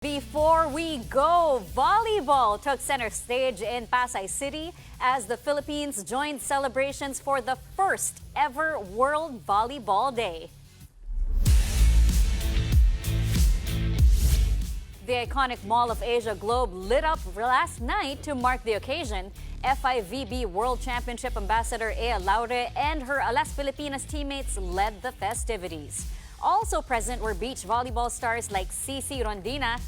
Before we go, volleyball took center stage in Pasay City as the Philippines joined celebrations for the first ever World Volleyball Day. The iconic Mall of Asia Globe lit up last night to mark the occasion. FIVB World Championship Ambassador Ea Laure and her Alas Pilipinas teammates led the festivities. Also present were beach volleyball stars like Cici Rondina.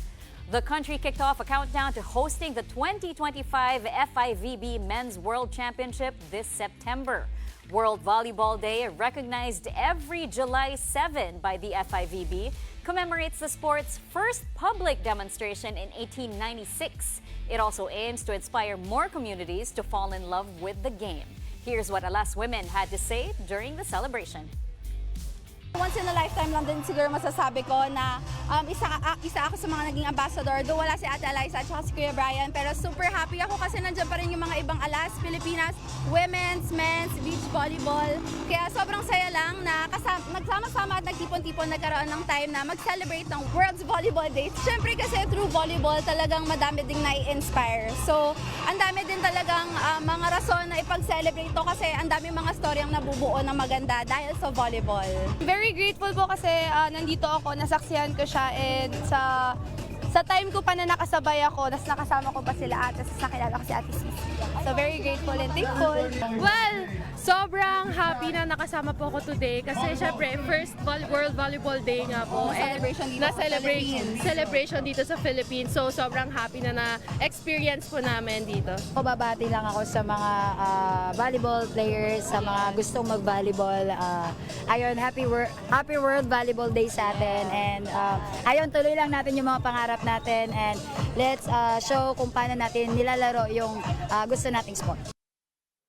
The country kicked off a countdown to hosting the 2025 FIVB Men's World Championship this September. World Volleyball Day, recognized every July 7 by the FIVB, commemorates the sport's first public demonstration in 1896. It also aims to inspire more communities to fall in love with the game. Here's what Alas women had to say during the celebration. Once in a lifetime lang din siguro masasabi ko na isa ako sa mga naging ambassador. Doon wala si Ate Eliza at saka si Kuya Brian, pero super happy ako kasi nandiyan pa rin yung mga ibang Alas Pilipinas, women's, men's, beach volleyball. Kaya sobrang saya lang na nagsama-sama at nagtipon-tipon nagkaroon ng time na mag-celebrate ng World's Volleyball Day. Siyempre kasi through volleyball talagang madami ding nai-inspire. So ang dami din talagang mga rason na ipag-celebrate to kasi ang dami mga storyang nabubuo na maganda dahil sa volleyball. Very grateful po kasi nandito ako, nasaksihan ko siya, and sa time ko pa na nakasabay ako, nakasama ko pa sila ate, nakilala ko si Ate Cici. So very grateful and thankful. Well, sobrang happy na nakasama po ako today kasi syempre first World Volleyball Day nga po. Celebration dito sa Philippines. Celebration dito sa Philippines. So sobrang happy na na-experience po namin dito. Babati lang ako sa mga volleyball players, sa mga gustong mag-volleyball. Ayun, happy World Volleyball Day sa atin. And ayun, tuloy lang natin yung mga pangarap natin and let's show kung paano natin nilalaro yung gusto nating sport.